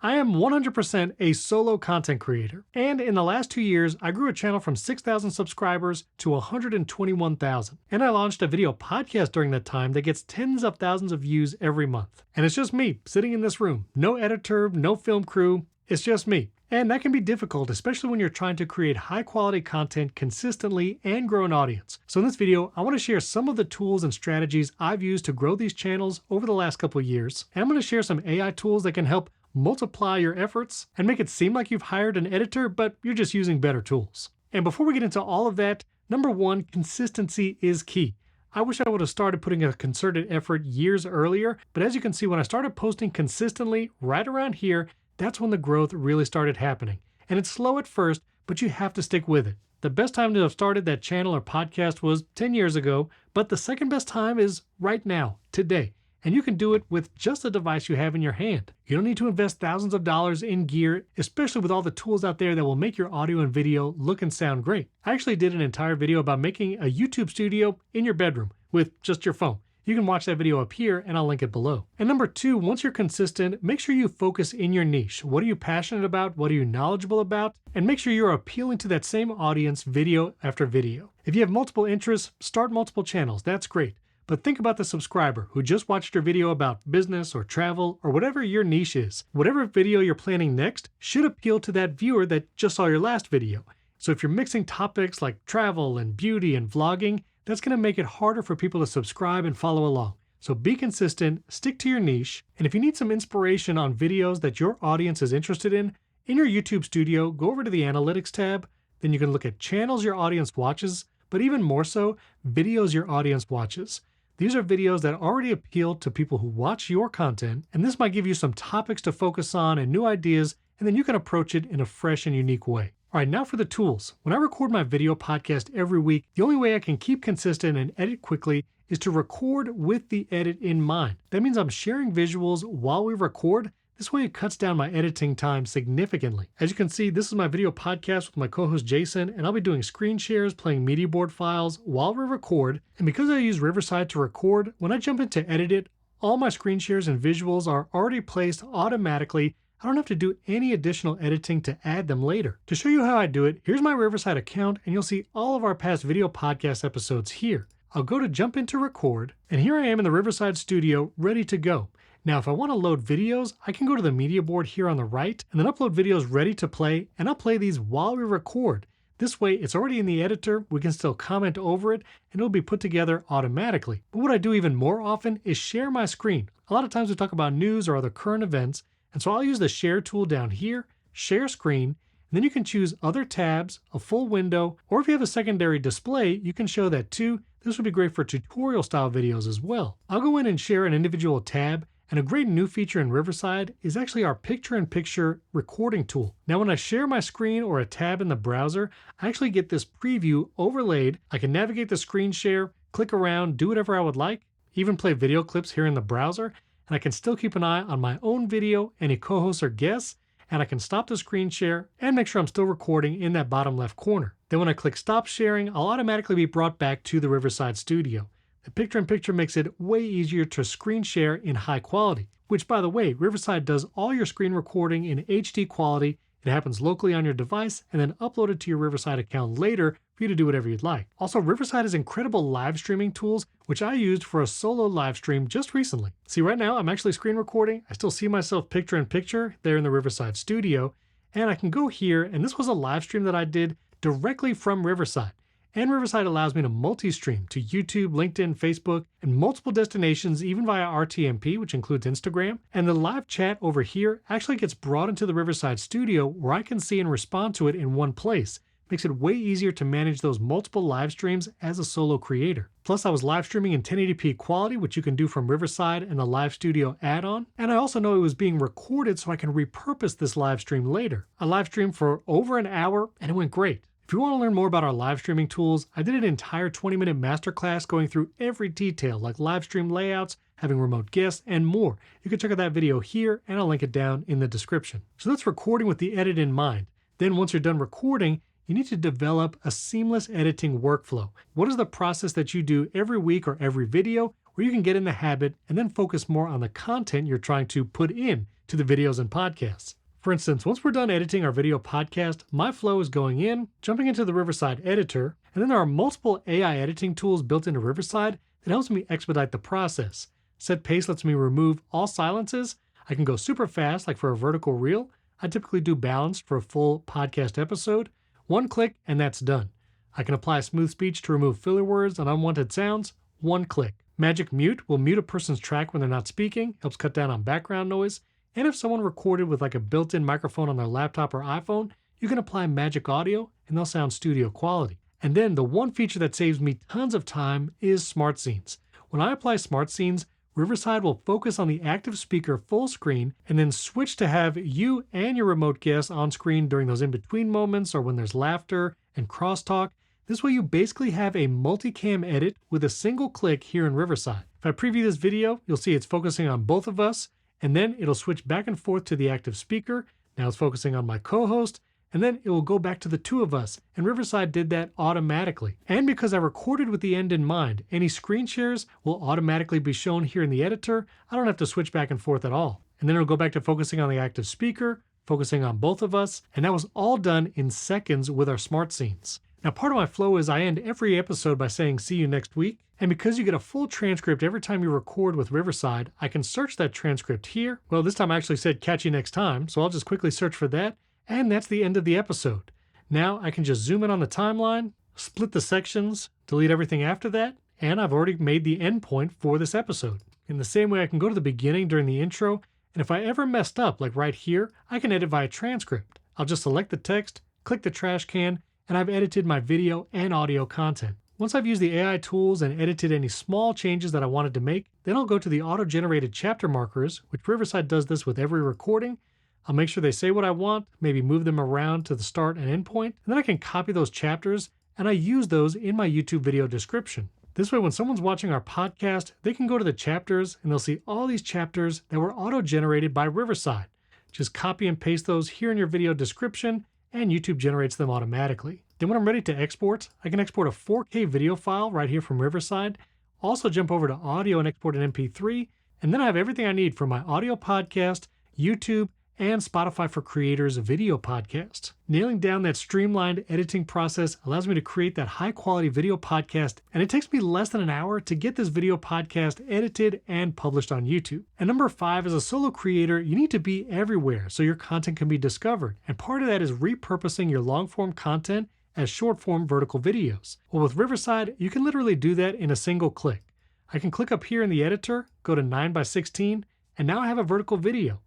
I am 100% a solo content creator, and in the last 2 years, I grew a channel from 6,000 subscribers to 121,000. And I launched a video podcast during that time that gets tens of thousands of views every month. And it's just me sitting in this room. No editor, no film crew, it's just me. And that can be difficult, especially when you're trying to create high quality content consistently and grow an audience. So in this video, I want to share some of the tools and strategies I've used to grow these channels over the last couple of years. And I'm going to share some AI tools that can help multiply your efforts and make it seem like you've hired an editor, but you're just using better tools. And before we get into all of that, number one, consistency is key. I wish I would have started putting a concerted effort years earlier, but as you can see, when I started posting consistently right around here, that's when the growth really started happening. And it's slow at first, but you have to stick with it. The best time to have started that channel or podcast was 10 years ago, but the second best time is right now, today. And you can do it with just a device you have in your hand. You don't need to invest thousands of dollars in gear, especially with all the tools out there that will make your audio and video look and sound great. I actually did an entire video about making a YouTube studio in your bedroom with just your phone. You can watch that video up here and I'll link it below. And number two, once you're consistent, make sure you focus in your niche. What are you passionate about? What are you knowledgeable about? And make sure you're appealing to that same audience video after video. If you have multiple interests, start multiple channels. That's great. But think about the subscriber who just watched your video about business or travel or whatever your niche is. Whatever video you're planning next should appeal to that viewer that just saw your last video. So if you're mixing topics like travel and beauty and vlogging, that's going to make it harder for people to subscribe and follow along. So be consistent, stick to your niche, and if you need some inspiration on videos that your audience is interested in your YouTube studio, go over to the Analytics tab. Then you can look at channels your audience watches, but even more so, videos your audience watches. These are videos that already appeal to people who watch your content, and this might give you some topics to focus on and new ideas, and then you can approach it in a fresh and unique way. All right, now for the tools. When I record my video podcast every week, the only way I can keep consistent and edit quickly is to record with the edit in mind. That means I'm sharing visuals while we record. This way it cuts down my editing time significantly. As you can see, this is my video podcast with my co-host Jason, and I'll be doing screen shares, playing media board files while we record. And because I use Riverside to record, when I jump in to edit it, all my screen shares and visuals are already placed automatically. I don't have to do any additional editing to add them later. To show you how I do it, here's my Riverside account, and you'll see all of our past video podcast episodes here. I'll go to jump into record, and here I am in the Riverside studio ready to go. Now, if I want to load videos, I can go to the media board here on the right and then upload videos ready to play, and I'll play these while we record. This way, it's already in the editor, we can still comment over it, and it'll be put together automatically. But what I do even more often is share my screen. A lot of times we talk about news or other current events, and so I'll use the share tool down here, share screen, and then you can choose other tabs, a full window, or if you have a secondary display, you can show that too. This would be great for tutorial style videos as well. I'll go in and share an individual tab. And a great new feature in Riverside is actually our picture-in-picture recording tool. Now, when I share my screen or a tab in the browser, I actually get this preview overlaid. I can navigate the screen share, click around, do whatever I would like, even play video clips here in the browser, and I can still keep an eye on my own video, any co-hosts or guests, and I can stop the screen share and make sure I'm still recording in that bottom left corner. Then when I click stop sharing, I'll automatically be brought back to the Riverside studio. The picture-in-picture makes it way easier to screen share in high quality, which, by the way, Riverside does all your screen recording in HD quality. It happens locally on your device and then uploaded to your Riverside account later for you to do whatever you'd like. Also, Riverside has incredible live streaming tools, which I used for a solo live stream just recently. See, right now I'm actually screen recording. I still see myself picture-in-picture there in the Riverside studio, and I can go here, and this was a live stream that I did directly from Riverside. And Riverside allows me to multi-stream to YouTube, LinkedIn, Facebook, and multiple destinations, even via RTMP, which includes Instagram. And the live chat over here actually gets brought into the Riverside studio where I can see and respond to it in one place. Makes it way easier to manage those multiple live streams as a solo creator. Plus, I was live streaming in 1080p quality, which you can do from Riverside and the Live Studio add-on. And I also know it was being recorded so I can repurpose this live stream later. I live streamed for over an hour and it went great. If you want to learn more about our live streaming tools, I did an entire 20-minute masterclass going through every detail like live stream layouts, having remote guests, and more. You can check out that video here, and I'll link it down in the description. So that's recording with the edit in mind. Then once you're done recording, you need to develop a seamless editing workflow. What is the process that you do every week or every video where you can get in the habit and then focus more on the content you're trying to put in to the videos and podcasts. For instance, once we're done editing our video podcast, my flow is going in, jumping into the Riverside editor, and then there are multiple AI editing tools built into Riverside that helps me expedite the process. Set Pace lets me remove all silences. I can go super fast, like for a vertical reel. I typically do balanced for a full podcast episode. One click and that's done. I can apply smooth speech to remove filler words and unwanted sounds. One click. Magic Mute will mute a person's track when they're not speaking, helps cut down on background noise. And if someone recorded with like a built-in microphone on their laptop or iPhone, you can apply Magic Audio and they'll sound studio quality. And then the one feature that saves me tons of time is Smart Scenes. When I apply Smart Scenes, Riverside will focus on the active speaker full screen and then switch to have you and your remote guest on screen during those in-between moments or when there's laughter and crosstalk. This way you basically have a multicam edit with a single click here in Riverside. If I preview this video, you'll see it's focusing on both of us, and then it'll switch back and forth to the active speaker. Now it's focusing on my co-host, and then it will go back to the two of us, and Riverside did that automatically. And because I recorded with the end in mind, any screen shares will automatically be shown here in the editor. I don't have to switch back and forth at all. And then it'll go back to focusing on the active speaker, focusing on both of us, and that was all done in seconds with our Smart Scenes. Now, part of my flow is I end every episode by saying, see you next week. And because you get a full transcript every time you record with Riverside, I can search that transcript here. Well, this time I actually said catch you next time, so I'll just quickly search for that. And that's the end of the episode. Now I can just zoom in on the timeline, split the sections, delete everything after that, and I've already made the end point for this episode. In the same way, I can go to the beginning during the intro, and if I ever messed up, like right here, I can edit via transcript. I'll just select the text, click the trash can, and I've edited my video and audio content. Once I've used the AI tools and edited any small changes that I wanted to make, then I'll go to the auto-generated chapter markers, which Riverside does this with every recording. I'll make sure they say what I want, maybe move them around to the start and end point, and then I can copy those chapters, and I use those in my YouTube video description. This way, when someone's watching our podcast, they can go to the chapters, and they'll see all these chapters that were auto-generated by Riverside. Just copy and paste those here in your video description, and YouTube generates them automatically. Then when I'm ready to export, I can export a 4K video file right here from Riverside, also jump over to audio and export an MP3, and then I have everything I need for my audio podcast, YouTube, and Spotify for Creators video podcast. Nailing down that streamlined editing process allows me to create that high quality video podcast, and it takes me less than an hour to get this video podcast edited and published on YouTube. And number 5, as a solo creator, you need to be everywhere so your content can be discovered. And part of that is repurposing your long form content as short form vertical videos. Well, with Riverside, you can literally do that in a single click. I can click up here in the editor, go to 9:16, and now I have a vertical video.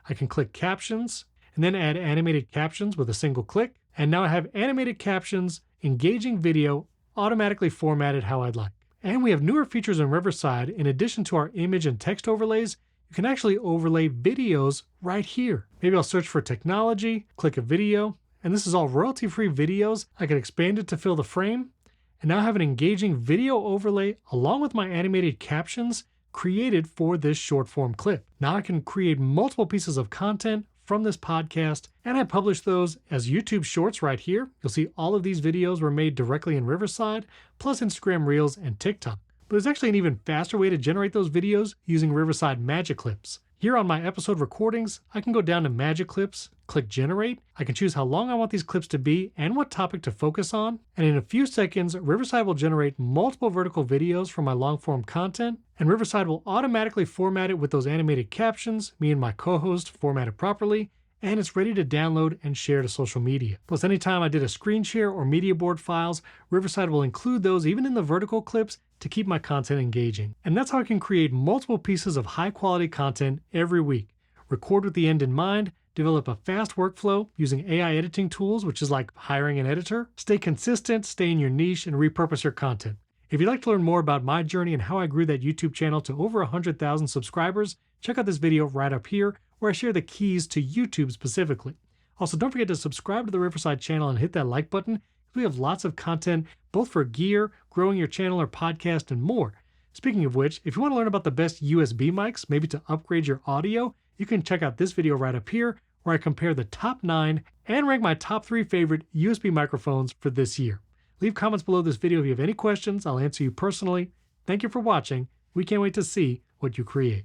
I can click captions and then add animated captions with a single click. And now I have animated captions, engaging video, automatically formatted how I'd like. And we have newer features in Riverside. In addition to our image and text overlays, you can actually overlay videos right here. Maybe I'll search for technology, click a video, and this is all royalty-free videos. I can expand it to fill the frame. And now I have an engaging video overlay along with my animated captions created for this short form clip. Now I can create multiple pieces of content from this podcast, and I publish those as YouTube Shorts right here. You'll see all of these videos were made directly in Riverside, plus Instagram Reels and TikTok. But there's actually an even faster way to generate those videos using Riverside Magic Clips. Here on my episode recordings, I can go down to Magic Clips, click Generate. I can choose how long I want these clips to be and what topic to focus on. And in a few seconds, Riverside will generate multiple vertical videos from my long form content. And Riverside will automatically format it with those animated captions, me and my co-host formatted properly, and it's ready to download and share to social media. Plus, anytime I did a screen share or media board files, Riverside will include those even in the vertical clips to keep my content engaging. And that's how I can create multiple pieces of high quality content every week. Record with the end in mind, develop a fast workflow using AI editing tools, which is like hiring an editor, stay consistent, stay in your niche, and repurpose your content. If you'd like to learn more about my journey and how I grew that YouTube channel to over 100,000 subscribers, check out this video right up here where I share the keys to YouTube specifically. Also, don't forget to subscribe to the Riverside channel and hit that like button. We have lots of content both for gear, growing your channel or podcast, and more. Speaking of which, if you want to learn about the best USB mics, maybe to upgrade your audio, you can check out this video right up here where I compare the top 9 and rank my top 3 favorite USB microphones for this year. Leave comments below this video if you have any questions. I'll answer you personally. Thank you for watching, We can't wait to see what you create.